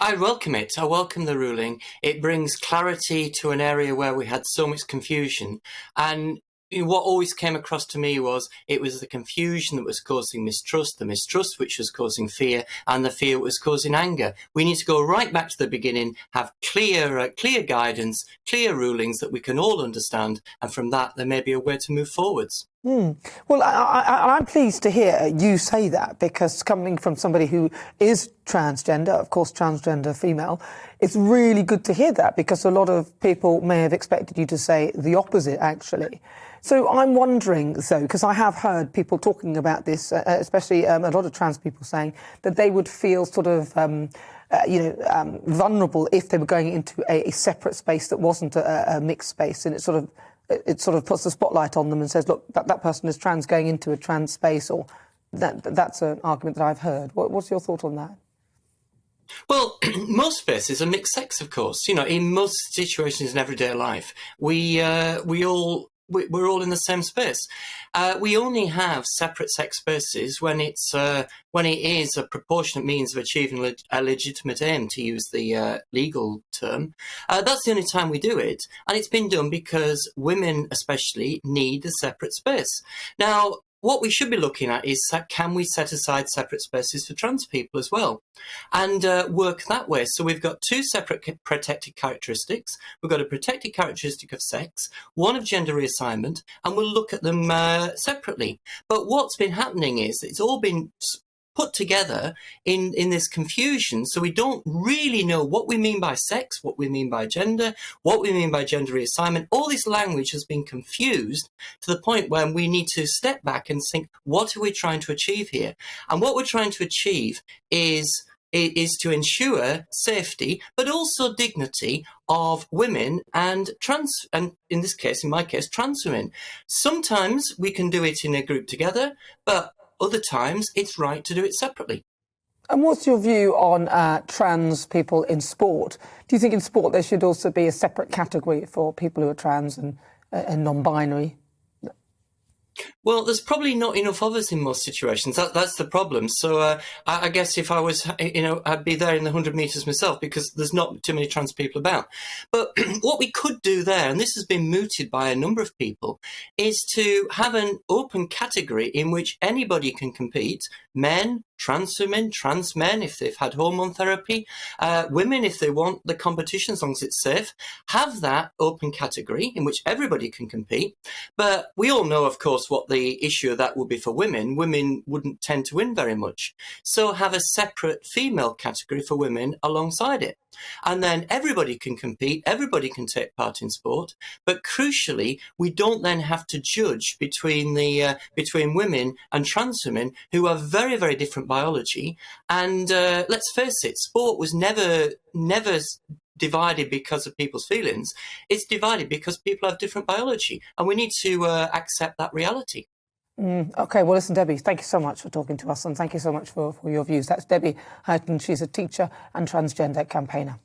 I welcome it. I welcome the ruling. It brings clarity to an area where we had so much confusion. And what always came across to me was it was the confusion that was causing mistrust, the mistrust which was causing fear, and the fear was causing anger. We need to go right back to the beginning, have clear guidance, clear rulings that we can all understand, and from that there may be a way to move forwards. Well, I'm pleased to hear you say that, because coming from somebody who is transgender, of course transgender female, it's really good to hear that, because a lot of people may have expected you to say the opposite, actually. So I'm wondering, though, because I have heard people talking about this, especially a lot of trans people saying that they would feel sort of vulnerable if they were going into a separate space that wasn't a mixed space, and it sort of puts the spotlight on them and says, look, that person is trans going into a trans space, or that's an argument that I've heard. What's your thought on that? Well, most spaces are mixed sex, of course. You know, in most situations in everyday life, we're all in the same space. We only have separate sex spaces when it is a proportionate means of achieving a legitimate aim, to use the legal term. That's the only time we do it, and it's been done because women, especially, need a separate space. Now, what we should be looking at is, can we set aside separate spaces for trans people as well, and work that way? So we've got two separate protected characteristics. We've got a protected characteristic of sex, one of gender reassignment, and we'll look at them separately. But what's been happening is it's all been put together in this confusion, so we don't really know what we mean by sex, what we mean by gender, what we mean by gender reassignment. All this language has been confused to the point where we need to step back and think, what are we trying to achieve here? And what we're trying to achieve is to ensure safety, but also dignity of women and trans, and in my case, trans women. Sometimes we can do it in a group together, but other times it's right to do it separately. And what's your view on trans people in sport? Do you think in sport there should also be a separate category for people who are trans and non-binary? Well, there's probably not enough of us in most situations. That's the problem. So I guess if I was, I'd be there in the 100 metres myself, because there's not too many trans people about. But what we could do there, and this has been mooted by a number of people, is to have an open category in which anybody can compete. Men, trans women, trans men if they've had hormone therapy, women if they want the competition, as long as it's safe. Have that open category in which everybody can compete. But we all know, of course, what the issue of that would be for women. Women wouldn't tend to win very much. So have a separate female category for women alongside it. And then everybody can compete, everybody can take part in sport, but crucially, we don't then have to judge between women and trans women, who are very, very different biology. And let's face it, sport was never divided because of people's feelings. It's divided because people have different biology, and we need to accept that reality. OK, well, listen, Debbie, thank you so much for talking to us, and thank you so much for your views. That's Debbie Hayton. She's a teacher and transgender campaigner.